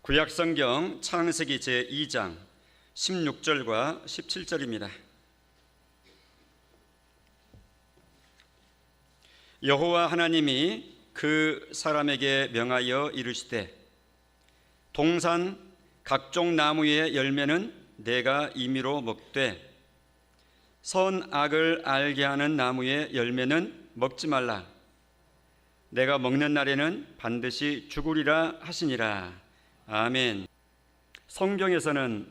구약성경 창세기 제2장 16절과 17절입니다. 여호와 하나님이 그 사람에게 명하여 이르시되 동산 각종 나무의 열매는 내가 임의로 먹되 선악을 알게 하는 나무의 열매는 먹지 말라. 내가 먹는 날에는 반드시 죽으리라 하시니라. 아멘. 성경에서는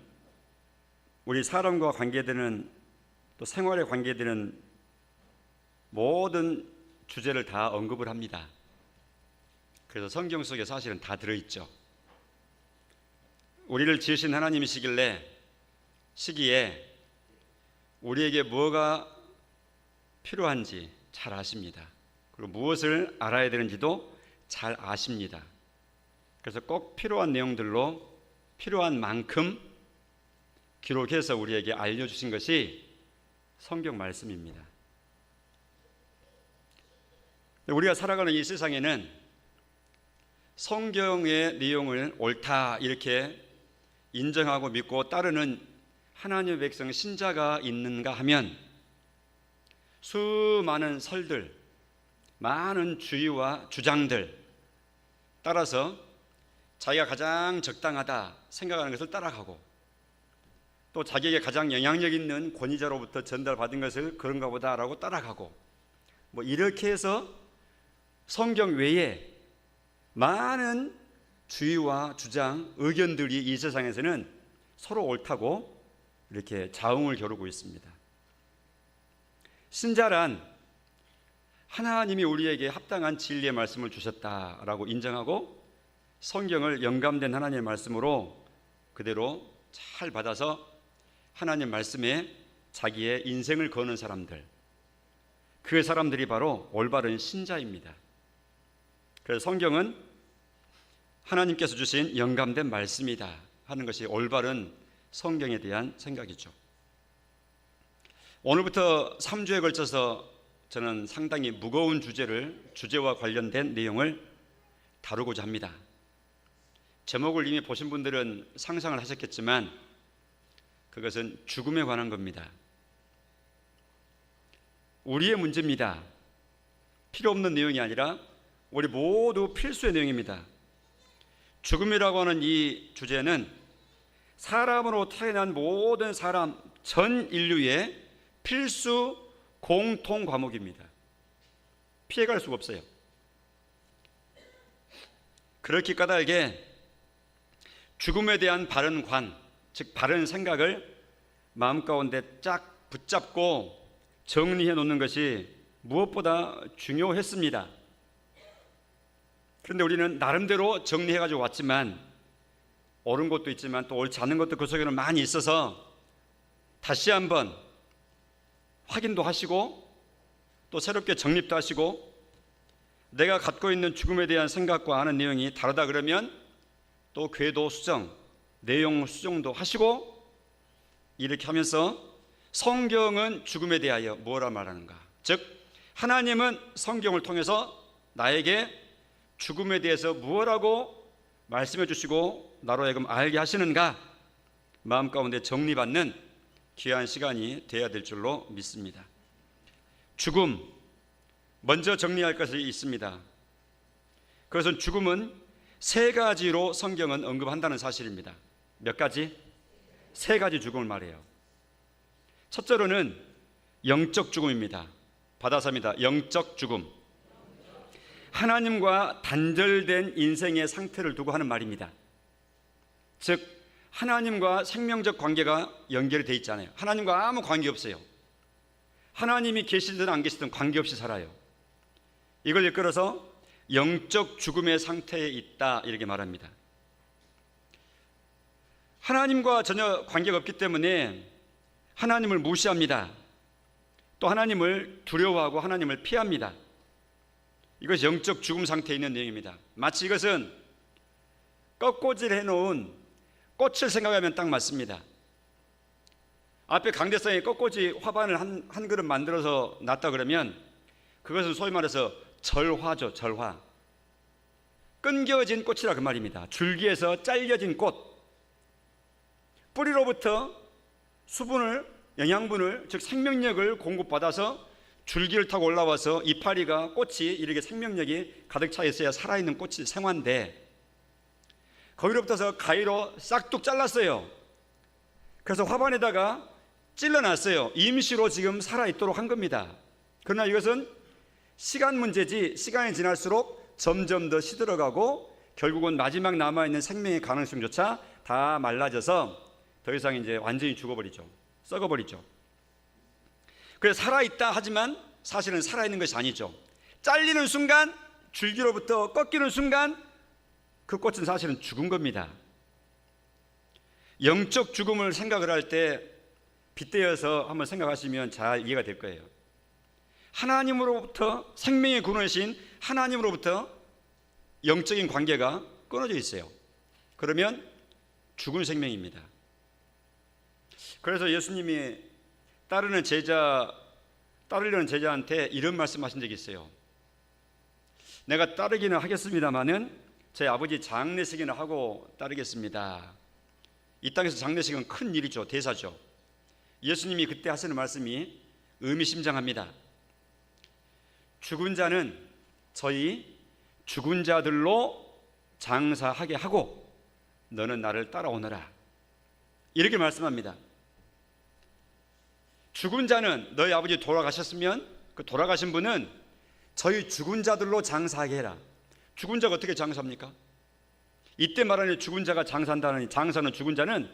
우리 사람과 관계되는 또 생활에 관계되는 모든 주제를 다 언급을 합니다. 그래서 성경 속에 사실은 다 들어있죠. 우리를 지으신 하나님이시기에 우리에게 뭐가 필요한지 잘 아십니다. 그리고 무엇을 알아야 되는지도 잘 아십니다. 그래서 꼭 필요한 내용들로 필요한 만큼 기록해서 우리에게 알려주신 것이 성경 말씀입니다. 우리가 살아가는 이 세상에는 성경의 내용을 옳다 이렇게 인정하고 믿고 따르는 하나님의 백성 신자가 있는가 하면 수많은 설들, 많은 주의와 주장들 따라서 자기가 가장 적당하다 생각하는 것을 따라가고 또 자기에게 가장 영향력 있는 권위자로부터 전달받은 것을 그런가 보다라고 따라가고 이렇게 해서 성경 외에 많은 주의와 주장, 의견들이 이 세상에서는 서로 옳다고 이렇게 좌우를 겨루고 있습니다. 신자란 하나님이 우리에게 합당한 진리의 말씀을 주셨다라고 인정하고 성경을 영감된 하나님의 말씀으로 그대로 잘 받아서 하나님 말씀에 자기의 인생을 거는 사람들, 그 사람들이 바로 올바른 신자입니다. 그래서 성경은 하나님께서 주신 영감된 말씀이다 하는 것이 올바른 성경에 대한 생각이죠. 오늘부터 3주에 걸쳐서 저는 상당히 무거운 주제와 관련된 내용을 다루고자 합니다. 제목을 이미 보신 분들은 상상을 하셨겠지만 그것은 죽음에 관한 겁니다. 우리의 문제입니다. 필요 없는 내용이 아니라 우리 모두 필수의 내용입니다. 죽음이라고 하는 이 주제는 사람으로 태어난 모든 사람 전 인류의 필수 공통 과목입니다. 피해갈 수가 없어요. 그렇게 까닭에 죽음에 대한 바른 관, 즉 바른 생각을 마음 가운데 쫙 붙잡고 정리해 놓는 것이 무엇보다 중요했습니다. 그런데 우리는 나름대로 정리해 가지고 왔지만 옳은 것도 있지만 또 옳지 않은 것도 그 속에는 많이 있어서 다시 한번 확인도 하시고 또 새롭게 정립도 하시고 내가 갖고 있는 죽음에 대한 생각과 아는 내용이 다르다 그러면 또 궤도 수정, 내용 수정도 하시고 이렇게 하면서 성경은 죽음에 대하여 뭐라 말하는가? 즉 하나님은 성경을 통해서 나에게 죽음에 대해서 무엇라고 말씀해 주시고 나로 하여금 알게 하시는가? 마음 가운데 정리받는 귀한 시간이 되어야 될 줄로 믿습니다. 죽음, 먼저 정리할 것이 있습니다. 그것은 죽음은 세 가지로 성경은 언급한다는 사실입니다. 몇 가지? 세 가지 죽음을 말해요. 첫째로는 영적 죽음입니다. 받아서입니다. 영적 죽음. 하나님과 단절된 인생의 상태를 두고 하는 말입니다. 즉 하나님과 생명적 관계가 연결이 되어 있잖아요. 하나님과 아무 관계 없어요. 하나님이 계시든 안 계시든 관계없이 살아요. 이걸 이끌어서 영적 죽음의 상태에 있다 이렇게 말합니다. 하나님과 전혀 관계가 없기 때문에 하나님을 무시합니다. 또 하나님을 두려워하고 하나님을 피합니다. 이것이 영적 죽음 상태에 있는 내용입니다. 마치 이것은 꺾꽂이를 해놓은 꽃을 생각하면 딱 맞습니다. 앞에 강대상에 꺾꽂이 화반을 한 그릇 만들어서 놨다 그러면 그것은 소위 말해서 절화죠. 절화. 끊겨진 꽃이라 그 말입니다. 줄기에서 잘려진 꽃. 뿌리로부터 수분을, 영양분을, 즉 생명력을 공급받아서 줄기를 타고 올라와서 이파리가, 꽃이 이렇게 생명력이 가득 차 있어야 살아있는 꽃이 생화인데, 거기로부터서 가위로 싹둑 잘랐어요. 그래서 화반에다가 찔러놨어요. 임시로 지금 살아있도록 한 겁니다. 그러나 이것은 시간 문제지, 시간이 지날수록 점점 더 시들어가고 결국은 마지막 남아있는 생명의 가능성조차 다 말라져서 더 이상 이제 완전히 죽어버리죠. 썩어버리죠. 그래서 살아있다 하지만 사실은 살아있는 것이 아니죠. 잘리는 순간, 줄기로부터 꺾이는 순간 그 꽃은 사실은 죽은 겁니다. 영적 죽음을 생각을 할 때 빗대어서 한번 생각하시면 잘 이해가 될 거예요. 하나님으로부터, 생명의 근원이신 하나님으로부터 영적인 관계가 끊어져 있어요. 그러면 죽은 생명입니다. 그래서 예수님이 따르려는 제자한테 이런 말씀하신 적이 있어요. 내가 따르기는 하겠습니다마는 제 아버지 장례식이나 하고 따르겠습니다. 이 땅에서 장례식은 큰 일이죠. 대사죠. 예수님이 그때 하시는 말씀이 의미심장합니다. 죽은 자는 저희 죽은 자들로 장사하게 하고 너는 나를 따라오너라. 이렇게 말씀합니다. 죽은 자는, 너희 아버지 돌아가셨으면 그 돌아가신 분은 저희 죽은 자들로 장사하게 해라. 죽은 자가 어떻게 장사합니까? 이때 말하는 죽은 자가 장사한다는, 장사는 죽은 자는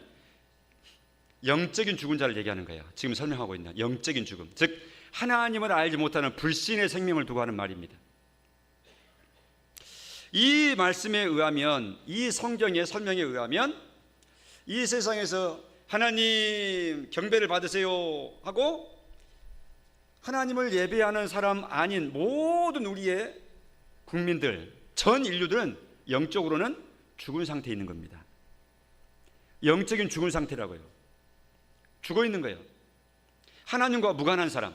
영적인 죽은 자를 얘기하는 거예요. 지금 설명하고 있는 영적인 죽음, 즉 하나님을 알지 못하는 불신의 생명을 두고 하는 말입니다. 이 말씀에 의하면, 이 성경의 설명에 의하면 이 세상에서 하나님 경배를 받으세요 하고 하나님을 예배하는 사람 아닌 모든 우리의 국민들, 전 인류들은 영적으로는 죽은 상태에 있는 겁니다. 영적인 죽은 상태라고요. 죽어 있는 거예요. 하나님과 무관한 사람.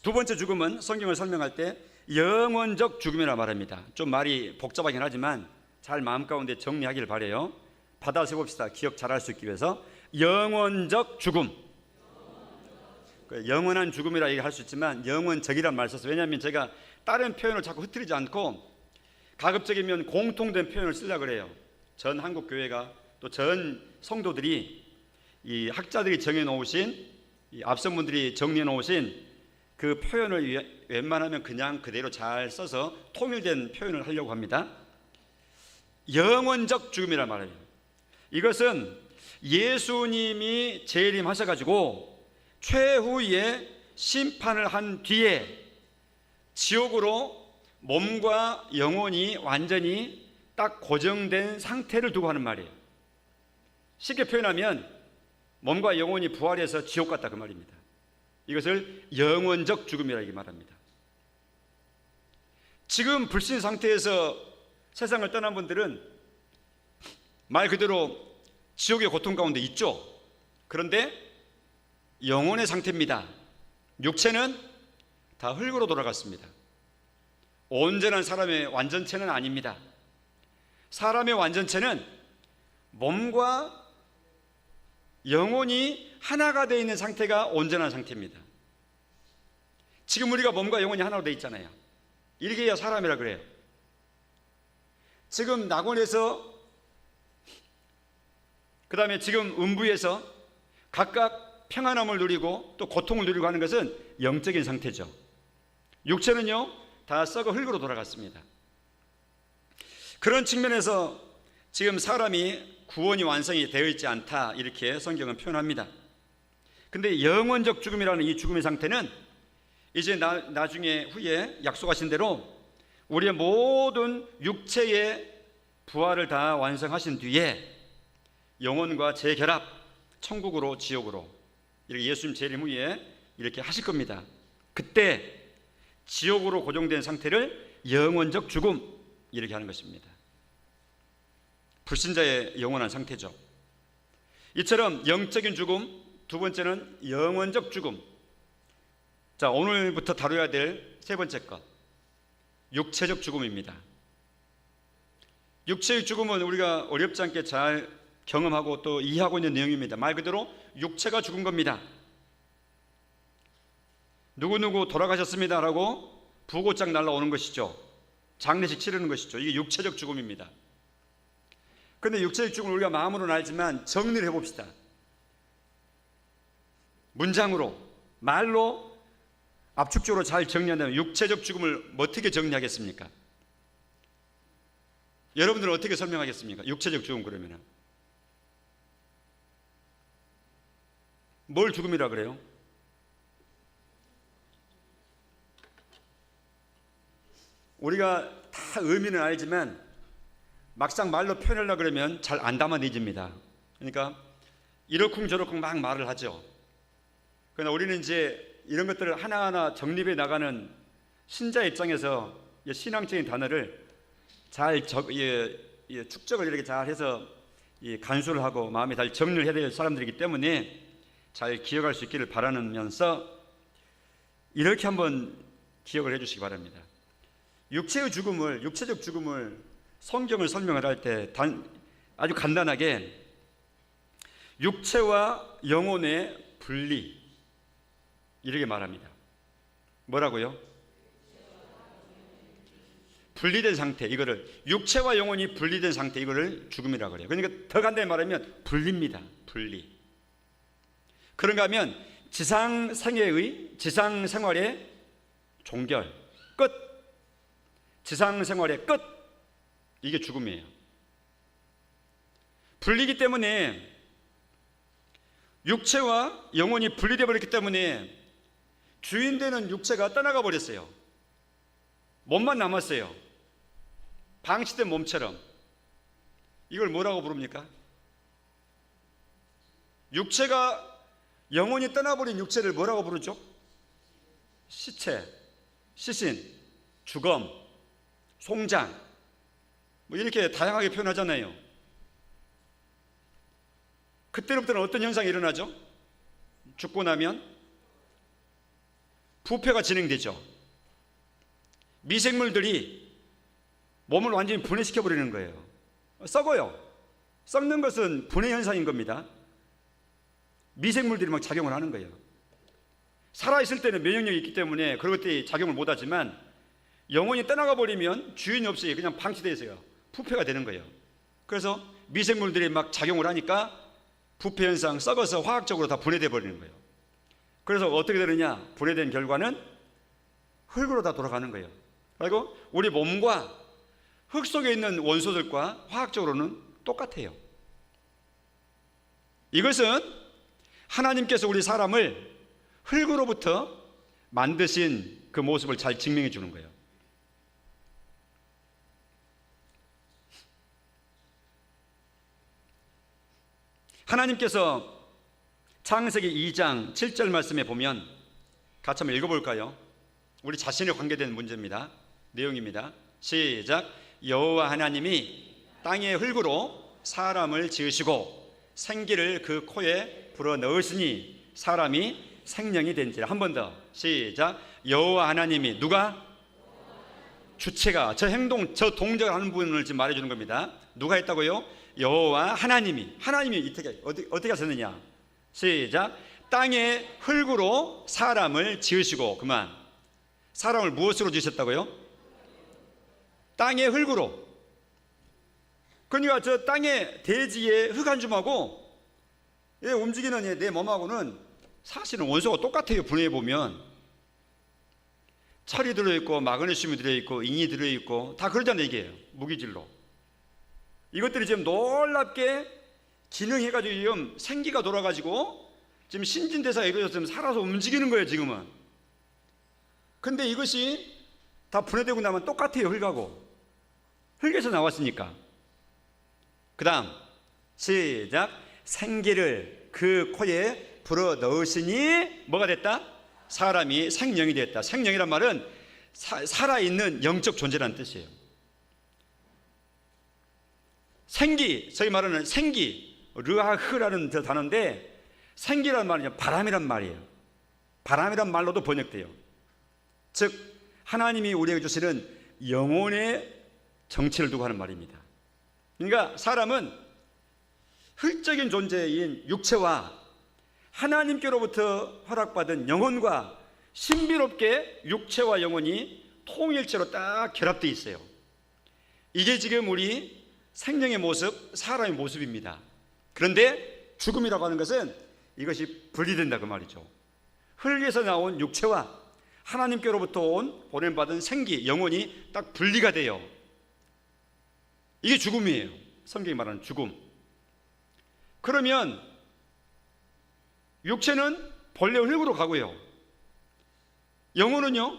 두 번째 죽음은 성경을 설명할 때 영원적 죽음이라 말합니다. 좀 말이 복잡하긴 하지만 잘 마음 가운데 정리하기를 바라요. 받아서 봅시다. 기억 잘할 수 있기 위해서. 영원적 죽음. 영원한 죽음이라 얘기할 수 있지만 영원적이란 말 써서, 왜냐하면 제가 다른 표현을 자꾸 흐트리지 않고 가급적이면 공통된 표현을 쓰려고 그래요. 전 한국교회가 또 전 성도들이, 이 학자들이 정해놓으신, 이 앞선 분들이 정리해놓으신 그 표현을 웬만하면 그냥 그대로 잘 써서 통일된 표현을 하려고 합니다. 영원적 죽음이란 말이에요. 이것은 예수님이 재림하셔가지고 최후의 심판을 한 뒤에 지옥으로 몸과 영혼이 완전히 딱 고정된 상태를 두고 하는 말이에요. 쉽게 표현하면 몸과 영혼이 부활해서 지옥 갔다 그 말입니다. 이것을 영원적 죽음이라 이렇게 말합니다. 지금 불신 상태에서 세상을 떠난 분들은 말 그대로 지옥의 고통 가운데 있죠. 그런데 영혼의 상태입니다. 육체는 다 흙으로 돌아갔습니다. 온전한 사람의 완전체는 아닙니다. 사람의 완전체는 몸과 영혼이 하나가 되어 있는 상태가 온전한 상태입니다. 지금 우리가 몸과 영혼이 하나로 되어 있잖아요. 이렇게 해야 사람이라 그래요. 지금 낙원에서, 그 다음에 지금 음부에서 각각 평안함을 누리고 또 고통을 누리고 하는 것은 영적인 상태죠. 육체는요 다 썩어 흙으로 돌아갔습니다. 그런 측면에서 지금 사람이 구원이 완성이 되어 있지 않다, 이렇게 성경은 표현합니다. 근데 영원적 죽음이라는 이 죽음의 상태는 이제 나중에 후에 약속하신 대로 우리의 모든 육체의 부활을 다 완성하신 뒤에 영혼과 재결합, 천국으로 지옥으로 이렇게 예수님 재림 후에 이렇게 하실 겁니다. 그때 지옥으로 고정된 상태를 영원적 죽음 이렇게 하는 것입니다. 불신자의 영원한 상태죠. 이처럼 영적인 죽음, 두 번째는 영원적 죽음. 자, 오늘부터 다뤄야 될 세 번째 것, 육체적 죽음입니다. 육체의 죽음은 우리가 어렵지 않게 잘 경험하고 또 이해하고 있는 내용입니다. 말 그대로 육체가 죽은 겁니다. 누구누구 돌아가셨습니다 라고 부고장 날라오는 것이죠. 장례식 치르는 것이죠. 이게 육체적 죽음입니다. 그런데 육체적 죽음을 우리가 마음으로는 알지만 정리를 해봅시다. 문장으로, 말로 압축적으로 잘 정리한다면 육체적 죽음을 어떻게 정리하겠습니까? 여러분들은 어떻게 설명하겠습니까? 육체적 죽음 그러면은 뭘 죽음이라 그래요? 우리가 다 의미는 알지만 막상 말로 표현하려고 그러면 잘 안 담아내집니다. 그러니까 이러쿵저러쿵 막 말을 하죠. 그러나 우리는 이제 이런 것들을 하나하나 정립해 나가는 신자 입장에서 신앙적인 단어를 잘 축적을 이렇게 잘 해서 간수를 하고 마음에 잘 정리를 해야 될 사람들이기 때문에 잘 기억할 수 있기를 바라면서 이렇게 한번 기억을 해 주시기 바랍니다. 육체적 죽음을 성경을 설명을 할 때 아주 간단하게 육체와 영혼의 분리 이렇게 말합니다. 뭐라고요? 분리된 상태, 이거를 육체와 영혼이 분리된 상태, 이거를 죽음이라고 그래요. 그러니까 더 간단히 말하면 분리입니다. 분리. 그런가 하면 지상생활의 종결, 끝. 지상생활의 끝. 이게 죽음이에요. 분리기 때문에 육체와 영혼이 분리되어 버렸기 때문에 주인되는 육체가 떠나가 버렸어요. 몸만 남았어요. 방치된 몸처럼. 이걸 뭐라고 부릅니까? 영혼이 떠나버린 육체를 뭐라고 부르죠? 시체, 시신, 주검, 송장, 이렇게 다양하게 표현하잖아요. 그때부터는 어떤 현상이 일어나죠? 죽고 나면 부패가 진행되죠. 미생물들이 몸을 완전히 분해시켜버리는 거예요. 썩어요. 썩는 것은 분해 현상인 겁니다. 미생물들이 막 작용을 하는 거예요. 살아있을 때는 면역력이 있기 때문에 그런 것들이 작용을 못하지만 영혼이 떠나가 버리면 주인이 없이 그냥 방치되어 있어요. 부패가 되는 거예요. 그래서 미생물들이 막 작용을 하니까 부패 현상, 썩어서 화학적으로 다 분해되어 버리는 거예요. 그래서 어떻게 되느냐? 분해된 결과는 흙으로 다 돌아가는 거예요. 그리고 우리 몸과 흙 속에 있는 원소들과 화학적으로는 똑같아요. 이것은 하나님께서 우리 사람을 흙으로부터 만드신 그 모습을 잘 증명해 주는 거예요. 하나님께서 창세기 2장 7절 말씀에 보면 같이 한번 읽어볼까요? 우리 자신에 관계된 문제입니다. 내용입니다. 시작. 여호와 하나님이 땅의 흙으로 사람을 지으시고 생기를 그 코에 불어 넣으시니 사람이 생명이 된지라. 한 번 더. 시작. 여호와 하나님이, 누가? 주체가, 저 행동, 저 동작을 하는 부분을 지금 말해주는 겁니다. 누가 했다고요? 여호와 하나님이 어떻게 하셨느냐? 시작. 땅의 흙으로 사람을 지으시고, 그만. 사람을 무엇으로 지으셨다고요? 땅의 흙으로. 그러니까 저 땅의 대지의 흙 한 줌하고 움직이는 내 몸하고는 사실은 원소가 똑같아요. 분해해 보면 철이 들어있고 마그네슘이 들어있고 인이 들어있고 다 그러잖아요. 이게 무기질로. 이것들이 지금 놀랍게 기능해가지고 지금 생기가 돌아가지고 지금 신진대사가 이루어져서 살아서 움직이는 거예요. 지금은. 근데 이것이 다 분해되고 나면 똑같아요. 흙하고. 흙에서 나왔으니까. 그 다음 시작. 생기를 그 코에 불어 넣으시니 뭐가 됐다? 사람이 생명이 됐다. 생명이란 말은 살아있는 영적 존재라는 뜻이에요. 생기, 저희 말하는 생기, 르하흐라는 저 단어인데 생기란 말은 바람이란 말이에요. 바람이란 말로도 번역돼요. 즉 하나님이 우리에게 주시는 영혼의 정체를 두고 하는 말입니다. 그러니까 사람은 흙적인 존재인 육체와 하나님께로부터 허락받은 영혼과 신비롭게 육체와 영혼이 통일체로 딱 결합되어 있어요. 이게 지금 우리 생명의 모습, 사람의 모습입니다. 그런데 죽음이라고 하는 것은 이것이 분리된다 그 말이죠. 흙에서 나온 육체와 하나님께로부터 온 보냄받은 생기, 영혼이 딱 분리가 돼요. 이게 죽음이에요. 성경이 말하는 죽음. 그러면 육체는 본래 흙으로 가고요, 영혼은요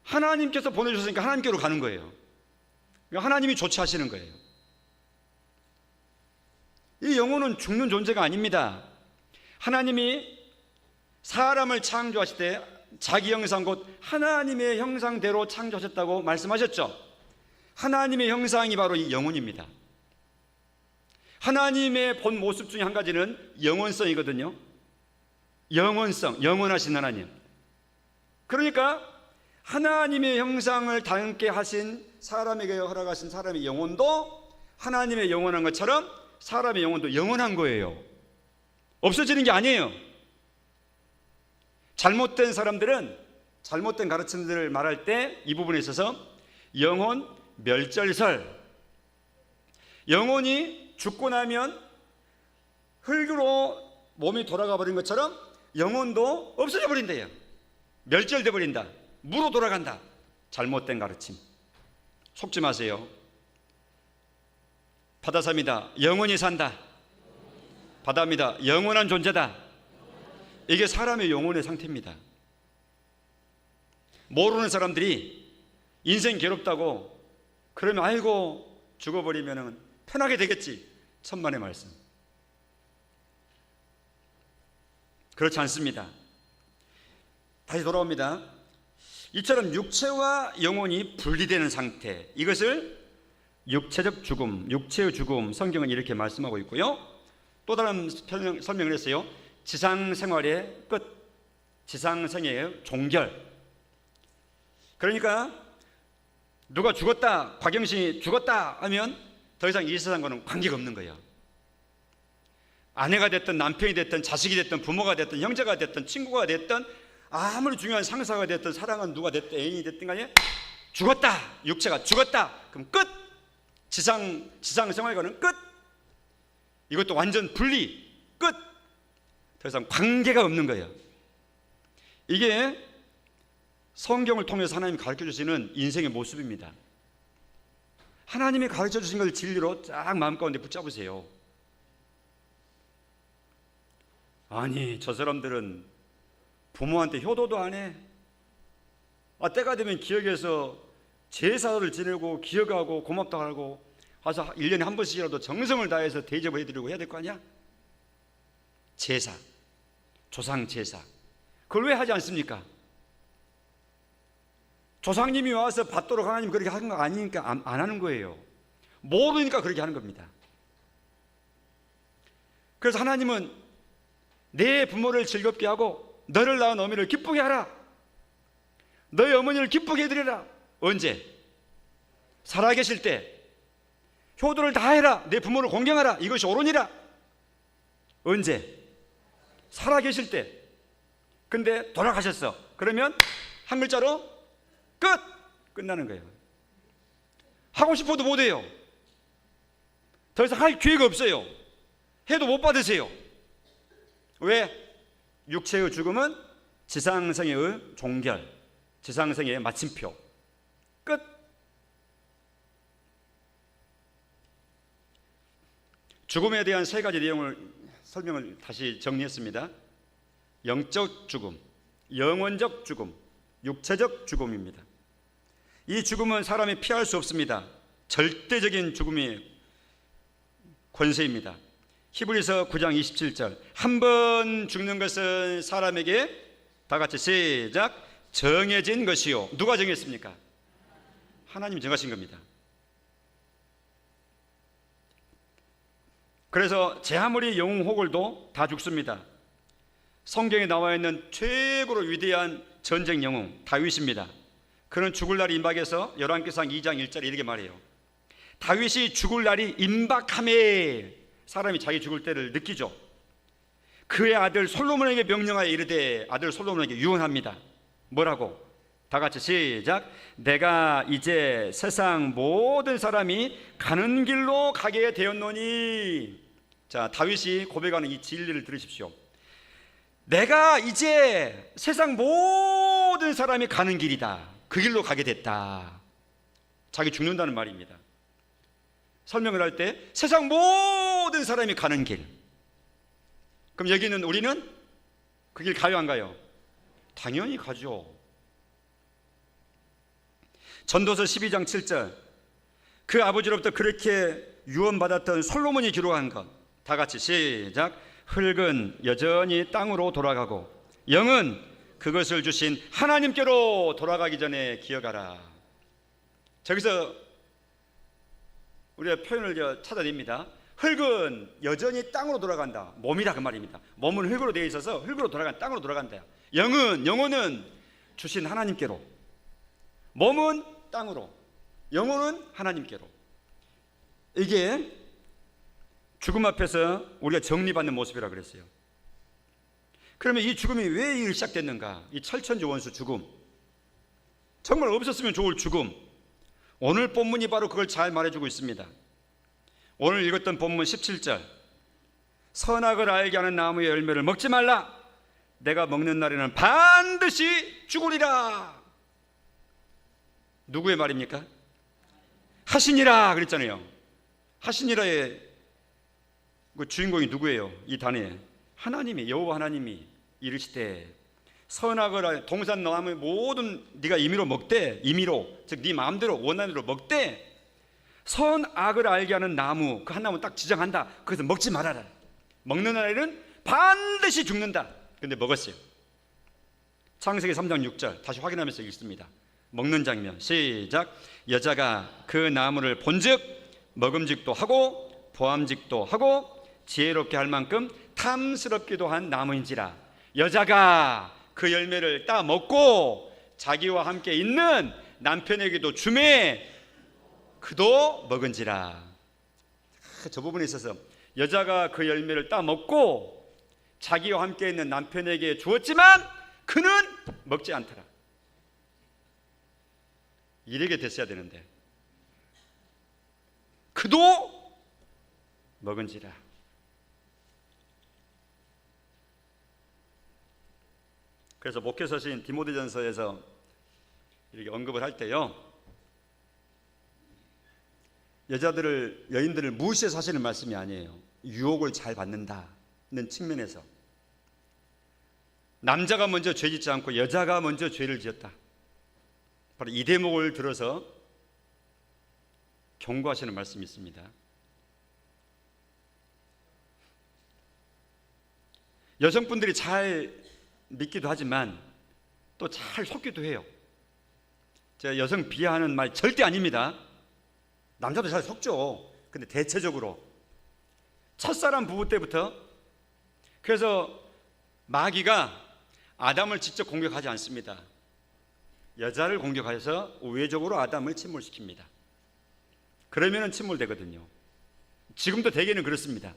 하나님께서 보내주셨으니까 하나님께로 가는 거예요. 하나님이 조치하시는 거예요. 이 영혼은 죽는 존재가 아닙니다. 하나님이 사람을 창조하실 때 자기 형상 곧 하나님의 형상대로 창조하셨다고 말씀하셨죠. 하나님의 형상이 바로 이 영혼입니다. 하나님의 본 모습 중에 한 가지는 영원성이거든요. 영원성, 영원하신 하나님. 그러니까 하나님의 형상을 닮게 하신 사람에게 허락하신 사람의 영혼도 하나님의 영원한 것처럼 사람의 영혼도 영원한 거예요. 없어지는 게 아니에요. 잘못된 사람들은 잘못된 가르침들을 말할 때 이 부분에 있어서 영혼 멸절설, 영혼이 죽고 나면 흙으로 몸이 돌아가 버린 것처럼 영혼도 없어져 버린대요. 멸절돼 버린다, 무로 돌아간다. 잘못된 가르침. 속지 마세요. 바다사입니다. 영원히 산다. 바다입니다. 영원한 존재다. 이게 사람의 영혼의 상태입니다. 모르는 사람들이 인생 괴롭다고 그러면 아이고 죽어버리면 편하게 되겠지. 천만의 말씀. 그렇지 않습니다. 다시 돌아옵니다. 이처럼 육체와 영혼이 분리되는 상태, 이것을 육체적 죽음, 육체의 죽음, 성경은 이렇게 말씀하고 있고요. 또 다른 설명을 했어요. 지상생활의 끝, 지상생애의 종결. 그러니까 누가 죽었다, 곽영신이 죽었다 하면 더 이상 이 세상과는 관계가 없는 거예요. 아내가 됐든 남편이 됐든 자식이 됐든 부모가 됐든 형제가 됐든 친구가 됐든 아무리 중요한 상사가 됐든 사랑하는 누가 됐든 애인이 됐든 간에 죽었다, 육체가 죽었다, 그럼 끝. 지상생활과는 끝. 이것도 완전 분리, 끝. 더 이상 관계가 없는 거예요. 이게 성경을 통해서 하나님이 가르쳐 주시는 인생의 모습입니다. 하나님이 가르쳐 주신 걸 진리로 쫙 마음 가운데 붙잡으세요. 아니 저 사람들은 부모한테 효도도 안 해. 때가 되면 기억해서 제사를 지내고 기억하고 고맙다고 하고 와서 1년에 한 번씩이라도 정성을 다해서 대접을 해드리고 해야 될 거 아니야? 제사, 조상 제사. 그걸 왜 하지 않습니까? 조상님이 와서 받도록 하나님 그렇게 하는 거 아니니까 안 하는 거예요. 모르니까 그렇게 하는 겁니다. 그래서 하나님은 내 부모를 즐겁게 하고 너를 낳은 어미를 기쁘게 하라. 너의 어머니를 기쁘게 해드리라. 언제? 살아계실 때 효도를 다해라. 내 부모를 공경하라. 이것이 옳으니라. 언제? 살아계실 때. 근데 돌아가셨어. 그러면 한 글자로 끝! 끝나는 거예요. 하고 싶어도 못해요. 더 이상 할 기회가 없어요. 해도 못 받으세요. 왜? 육체의 죽음은 지상생애의 종결, 지상생애의 마침표, 끝. 죽음에 대한 세 가지 내용을 설명을 다시 정리했습니다. 영적 죽음, 영원적 죽음, 육체적 죽음입니다. 이 죽음은 사람이 피할 수 없습니다. 절대적인 죽음의 권세입니다. 히브리서 9장 27절, 한 번 죽는 것은 사람에게 다 같이 시작, 정해진 것이요. 누가 정했습니까? 하나님이 정하신 겁니다. 그래서 제 아무리 영웅 호걸도 다 죽습니다. 성경에 나와 있는 최고로 위대한 전쟁 영웅 다윗입니다. 그는 죽을 날이 임박해서 열왕기상 2장 1절에 이렇게 말해요. 다윗이 죽을 날이 임박함에, 사람이 자기 죽을 때를 느끼죠. 그의 아들 솔로몬에게 명령하여 이르되, 아들 솔로몬에게 유언합니다. 뭐라고? 다 같이 시작. 내가 이제 세상 모든 사람이 가는 길로 가게 되었노니. 자, 다윗이 고백하는 이 진리를 들으십시오. 내가 이제 세상 모든 사람이 가는 길이다. 그 길로 가게 됐다. 자기 죽는다는 말입니다. 설명을 할 때 세상 모든 사람이 가는 길. 그럼 여기 있는 우리는 그 길 가요 안 가요? 당연히 가죠. 전도서 12장 7절, 그 아버지로부터 그렇게 유언받았던 솔로몬이 기록한 것, 다 같이 시작. 흙은 여전히 땅으로 돌아가고 영은 그것을 주신 하나님께로 돌아가기 전에 기억하라. 저기서 우리가 표현을 찾아냅니다. 흙은 여전히 땅으로 돌아간다. 몸이다 그 말입니다. 몸은 흙으로 되어 있어서 흙으로 돌아간, 땅으로 돌아간다. 영혼은 주신 하나님께로, 몸은 땅으로, 영혼은 하나님께로. 이게 죽음 앞에서 우리가 정리받는 모습이라 그랬어요. 그러면 이 죽음이 왜 시작됐는가? 이 철천지 원수 죽음, 정말 없었으면 좋을 죽음. 오늘 본문이 바로 그걸 잘 말해주고 있습니다. 오늘 읽었던 본문 17절, 선악을 알게 하는 나무의 열매를 먹지 말라. 내가 먹는 날에는 반드시 죽으리라. 누구의 말입니까? 하시니라 그랬잖아요. 하시니라의 그 주인공이 누구예요? 이 단에 하나님이, 여호와 하나님이 이르시되 선악을, 동산 나무의 모든 네가 임의로 먹되, 임의로, 즉 네 마음대로 원하는 대로 먹되, 선악을 알게 하는 나무, 그 한 나무 딱 지정한다. 그래서 먹지 말아라. 먹는 날에는 반드시 죽는다. 근데 먹었어요. 창세기 3장 6절 다시 확인하면서 읽습니다. 먹는 장면 시작. 여자가 그 나무를 본즉 먹음직도 하고 보암직도 하고 지혜롭게 할 만큼 탐스럽기도 한 나무인지라. 여자가 그 열매를 따 먹고 자기와 함께 있는 남편에게도 주매 그도 먹은지라. 저 부분에 있어서 여자가 그 열매를 따 먹고 자기와 함께 있는 남편에게 주었지만 그는 먹지 않더라. 이렇게 됐어야 되는데 그도 먹은지라. 그래서 목회서신 디모데전서에서 이렇게 언급을 할 때요, 여인들을 무시해서 하시는 말씀이 아니에요. 유혹을 잘 받는다는 측면에서 남자가 먼저 죄 짓지 않고 여자가 먼저 죄를 지었다. 바로 이 대목을 들어서 경고하시는 말씀이 있습니다. 여성분들이 잘 믿기도 하지만 또 잘 속기도 해요. 제가 여성 비하하는 말 절대 아닙니다. 남자도 잘 속죠. 근데 대체적으로 첫사랑 부부 때부터, 그래서 마귀가 아담을 직접 공격하지 않습니다. 여자를 공격해서 우회적으로 아담을 침몰시킵니다. 그러면 침몰되거든요. 지금도 대개는 그렇습니다.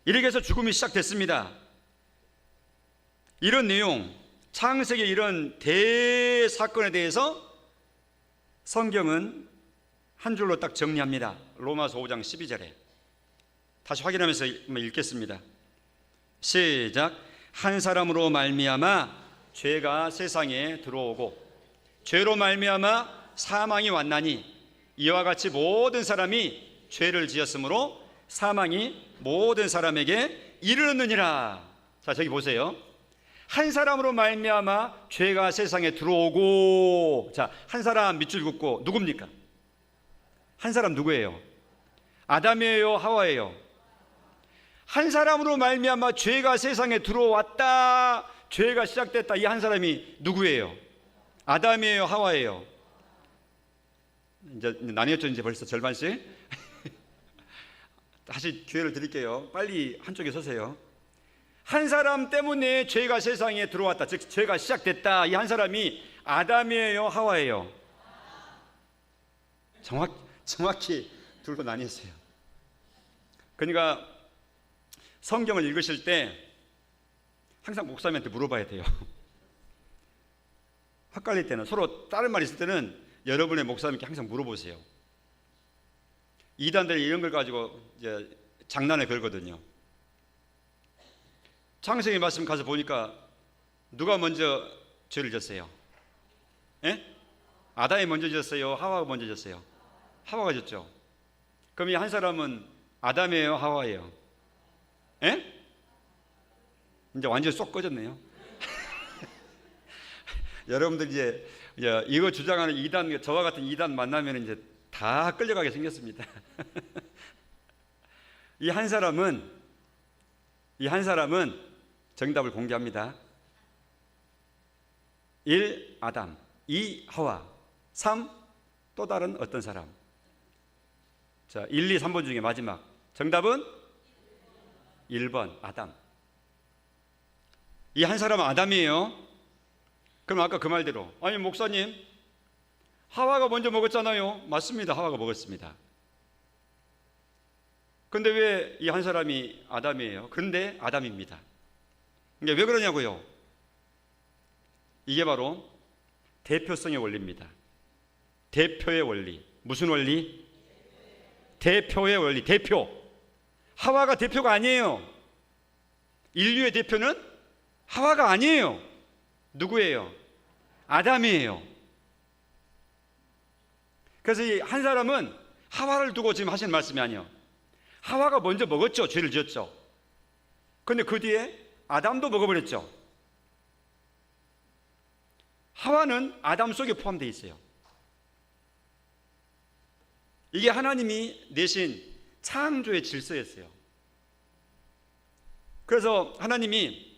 이렇게 해서 죽음이 시작됐습니다. 이런 내용, 창세기 이런 대사건에 대해서 성경은 한 줄로 딱 정리합니다. 로마서 5장 12절에 다시 확인하면서 읽겠습니다. 시작. 한 사람으로 말미암아 죄가 세상에 들어오고 죄로 말미암아 사망이 왔나니 이와 같이 모든 사람이 죄를 지었으므로 사망이 모든 사람에게 이르렀느니라. 자, 저기 보세요. 한 사람으로 말미암아 죄가 세상에 들어오고, 자, 한 사람 밑줄 긋고 누굽니까? 한 사람 누구예요? 아담이에요, 하와예요? 한 사람으로 말미암아 죄가 세상에 들어왔다, 죄가 시작됐다. 이 한 사람이 누구예요? 아담이에요, 하와예요? 이제 나뉘었죠. 이제 벌써 절반씩. 다시 기회를 드릴게요. 빨리 한쪽에 서세요. 한 사람 때문에 죄가 세상에 들어왔다. 즉 죄가 시작됐다. 이 한 사람이 아담이에요, 하와예요? 정확히 둘로 나뉘었어요. 그러니까 성경을 읽으실 때 항상 목사님한테 물어봐야 돼요. 헷갈릴 때는, 서로 다른 말 있을 때는 여러분의 목사님께 항상 물어보세요. 이단들이 이런 걸 가지고 이제 장난을 걸거든요. 창세기 말씀 가서 보니까 누가 먼저 죄를 졌어요? 예? 아담이 먼저 졌어요? 하와가 먼저 졌어요? 하와가 졌죠. 그럼 이 한 사람은 아담이에요, 하와예요? 예? 이제 완전 쏙 꺼졌네요. 여러분들 이제 이거 주장하는 이단, 저와 같은 이단 만나면 이제 다 끌려가게 생겼습니다. 이 한 사람은 정답을 공개합니다. 1. 아담, 2. 하와, 3. 또 다른 어떤 사람. 자, 1, 2, 3번 중에 마지막 정답은 1번 아담. 이 한 사람은 아담이에요. 그럼 아까 그 말대로, 아니 목사님, 하와가 먼저 먹었잖아요. 맞습니다. 하와가 먹었습니다. 그런데 왜 이 한 사람이 아담이에요? 그런데 아담입니다. 이게 왜 그러냐고요? 이게 바로 대표성의 원리입니다. 대표의 원리. 무슨 원리? 대표의 원리. 대표. 하와가 대표가 아니에요. 인류의 대표는 하와가 아니에요. 누구예요? 아담이에요. 그래서 이 한 사람은 하와를 두고 지금 하시는 말씀이 아니에요. 하와가 먼저 먹었죠. 죄를 지었죠. 그런데 그 뒤에 아담도 먹어버렸죠. 하와는 아담 속에 포함되어 있어요. 이게 하나님이 내신 창조의 질서였어요. 그래서 하나님이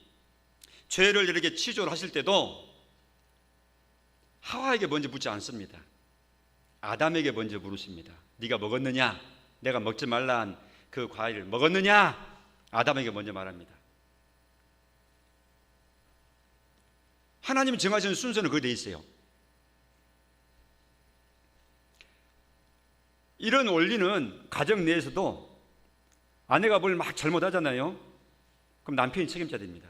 죄를 이렇게 치조를 하실 때도 하와에게 먼저 묻지 않습니다. 아담에게 먼저 물으십니다. 네가 먹었느냐? 내가 먹지 말라 한 그 과일을 먹었느냐? 아담에게 먼저 말합니다. 하나님이 정하신 순서는 그게 돼 있어요. 이런 원리는 가정 내에서도 아내가 뭘 막 잘못하잖아요. 그럼 남편이 책임져야 됩니다.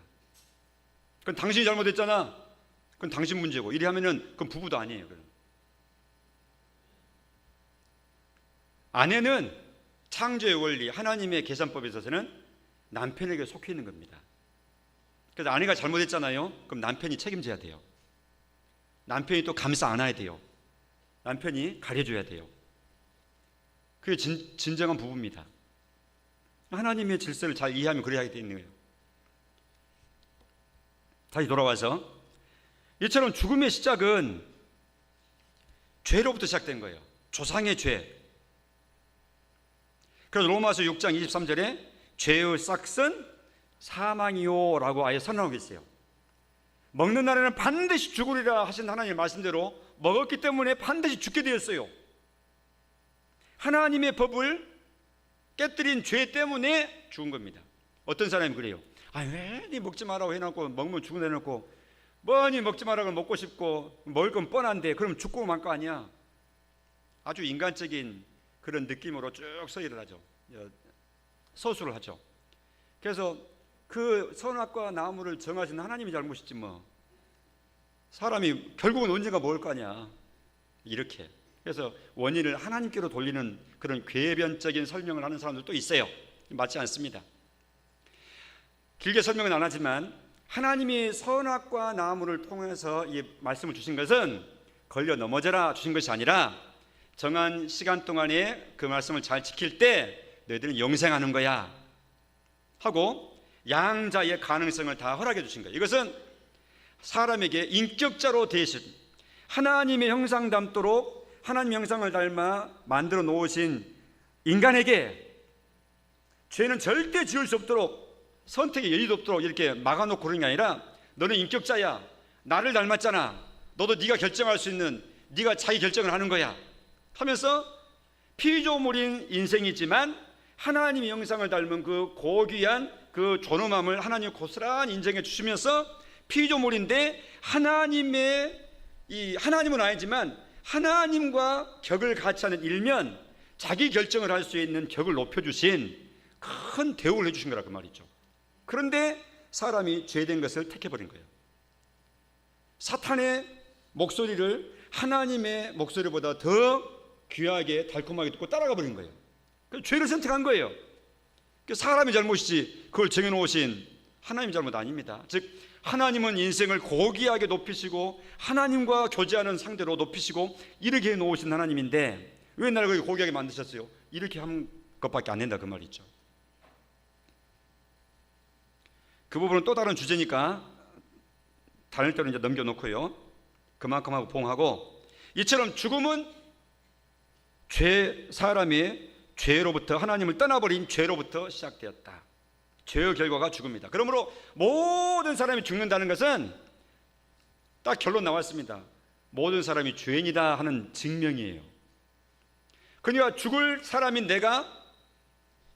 그럼 당신이 잘못했잖아. 그건 당신 문제고. 이래 하면은 그건 부부도 아니에요. 그럼. 아내는 창조의 원리, 하나님의 계산법에 있어서는 남편에게 속해 있는 겁니다. 그래서 아내가 잘못했잖아요. 그럼 남편이 책임져야 돼요. 남편이 또 감싸 안아야 돼요. 남편이 가려줘야 돼요. 그게 진정한 부부입니다. 하나님의 질서를 잘 이해하면 그래야 되는 거예요. 다시 돌아와서 이처럼 죽음의 시작은 죄로부터 시작된 거예요. 조상의 죄. 그래서 로마서 6장 23절에 죄의 싹은 사망이요 라고 아예 선언하고 있어요. 먹는 날에는 반드시 죽으리라 하신 하나님의 말씀대로 먹었기 때문에 반드시 죽게 되었어요. 하나님의 법을 깨뜨린 죄 때문에 죽은 겁니다. 어떤 사람이 그래요. 왜 네 먹지 말라고 해놓고 먹으면 죽는다 해놓고 뭐니 먹지 말라고 먹고 싶고 먹을 건 뻔한데 그럼 죽고 말 거 아니야. 아주 인간적인 그런 느낌으로 쭉 서의를 하죠. 서술을 하죠. 그래서 그 선악과 나무를 정하신 하나님이 잘못이지 뭐. 사람이 결국은 언젠가 먹을 거 아니야. 이렇게. 그래서 원인을 하나님께로 돌리는 그런 궤변적인 설명을 하는 사람들도 있어요. 맞지 않습니다. 길게 설명은 안 하지만 하나님이 선악과 나무를 통해서 이 말씀을 주신 것은 걸려 넘어져라 주신 것이 아니라 정한 시간 동안에 그 말씀을 잘 지킬 때 너희들은 영생하는 거야 하고 양자의 가능성을 다 허락해 주신 거예요. 이것은 사람에게 인격자로 되신 하나님의 형상 닮도록 하나님의 형상을 닮아 만들어 놓으신 인간에게 죄는 절대 지을 수 없도록 선택의 여지도 없도록 이렇게 막아놓고 그런 게 아니라 너는 인격자야. 나를 닮았잖아. 너도 네가 결정할 수 있는, 네가 자기 결정을 하는 거야 하면서 피조물인 인생이지만 하나님의 형상을 닮은 그 고귀한 그 존엄함을 하나님 고스란히 인정해 주시면서 피조물인데 하나님은 아니지만 하나님과 격을 같이 하는 일면 자기 결정을 할 수 있는 격을 높여주신 큰 대우를 해주신 거라 그 말이죠. 그런데 사람이 죄된 것을 택해버린 거예요. 사탄의 목소리를 하나님의 목소리보다 더 귀하게 달콤하게 듣고 따라가 버린 거예요. 그래서 죄를 선택한 거예요. 사람의 잘못이지 그걸 정해놓으신 하나님의 잘못 아닙니다. 즉 하나님은 인생을 고귀하게 높이시고 하나님과 교제하는 상대로 높이시고 이렇게 해놓으신 하나님인데 왜 나를 그렇게 고귀하게 만드셨어요? 이렇게 한 것밖에 안 된다 그 말이죠. 그 부분은 또 다른 주제니까 다른 때로 이제 넘겨놓고요, 그만큼 하고 봉하고, 이처럼 죽음은 사람이 죄로부터, 하나님을 떠나버린 죄로부터 시작되었다. 죄의 결과가 죽음이다. 그러므로 모든 사람이 죽는다는 것은 딱 결론 나왔습니다. 모든 사람이 죄인이다 하는 증명이에요. 그러니까 죽을 사람인 내가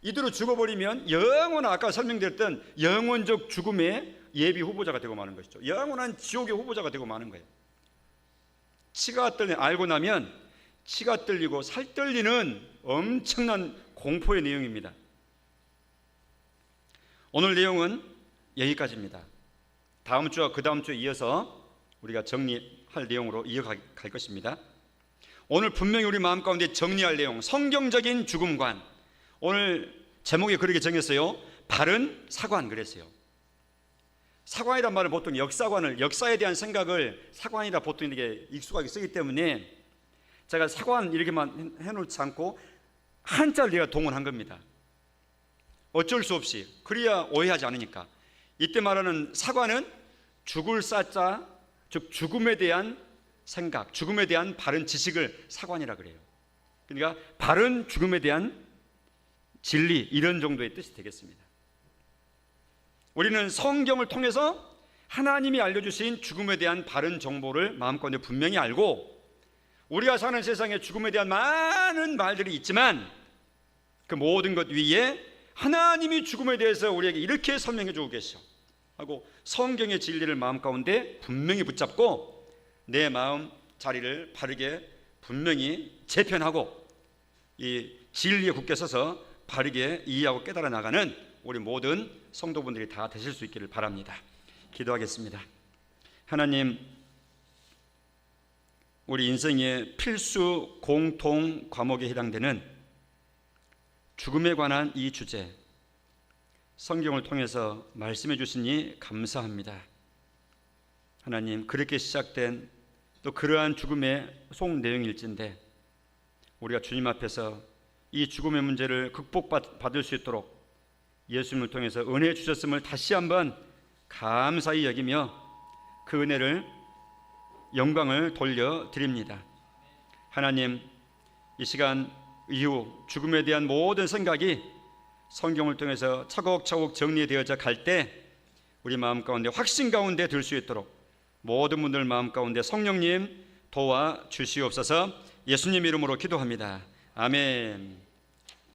이대로 죽어버리면 영원한, 아까 설명드렸던 영원적 죽음의 예비 후보자가 되고 마는 것이죠. 영원한 지옥의 후보자가 되고 마는 거예요. 알고 나면 치가 떨리고 살 떨리는 엄청난 공포의 내용입니다. 오늘 내용은 여기까지입니다. 다음 주와 그 다음 주에 이어서 우리가 정리할 내용으로 이어갈 것입니다. 오늘 분명히 우리 마음 가운데 정리할 내용, 성경적인 죽음관. 오늘 제목에 그렇게 정했어요. 바른 사관 그랬어요. 사관이란 말은 보통 역사에 대한 생각을 사관이라 보통 이렇게 익숙하게 쓰기 때문에 제가 사관 이렇게만 해놓지 않고 한자를 내가 동원한 겁니다. 어쩔 수 없이, 그래야 오해하지 않으니까. 이때 말하는 사관은 죽을 사자, 즉 죽음에 대한 생각, 죽음에 대한 바른 지식을 사관이라 그래요. 그러니까 바른 죽음에 대한 진리, 이런 정도의 뜻이 되겠습니다. 우리는 성경을 통해서 하나님이 알려주신 죽음에 대한 바른 정보를 마음가운데 분명히 알고, 우리가 사는 세상에 죽음에 대한 많은 말들이 있지만 그 모든 것 위에 하나님이 죽음에 대해서 우리에게 이렇게 설명해 주고 계셔 하고 성경의 진리를 마음 가운데 분명히 붙잡고 내 마음 자리를 바르게 분명히 재편하고 이 진리에 굳게 서서 바르게 이해하고 깨달아 나가는 우리 모든 성도분들이 다 되실 수 있기를 바랍니다. 기도하겠습니다. 하나님, 우리 인생의 필수 공통 과목에 해당되는 죽음에 관한 이 주제, 성경을 통해서 말씀해 주시니 감사합니다. 하나님, 그렇게 시작된 또 그러한 죽음의 속 내용일진데 우리가 주님 앞에서 이 죽음의 문제를 극복받을 수 있도록 예수님을 통해서 은혜 주셨음을 다시 한번 감사히 여기며 그 은혜를, 영광을 돌려드립니다. 하나님, 이 시간 이후 죽음에 대한 모든 생각이 성경을 통해서 차곡차곡 정리되어져 갈 때 우리 마음 가운데 확신 가운데 들 수 있도록 모든 분들 마음 가운데 성령님 도와 주시옵소서. 예수님 이름으로 기도합니다. 아멘.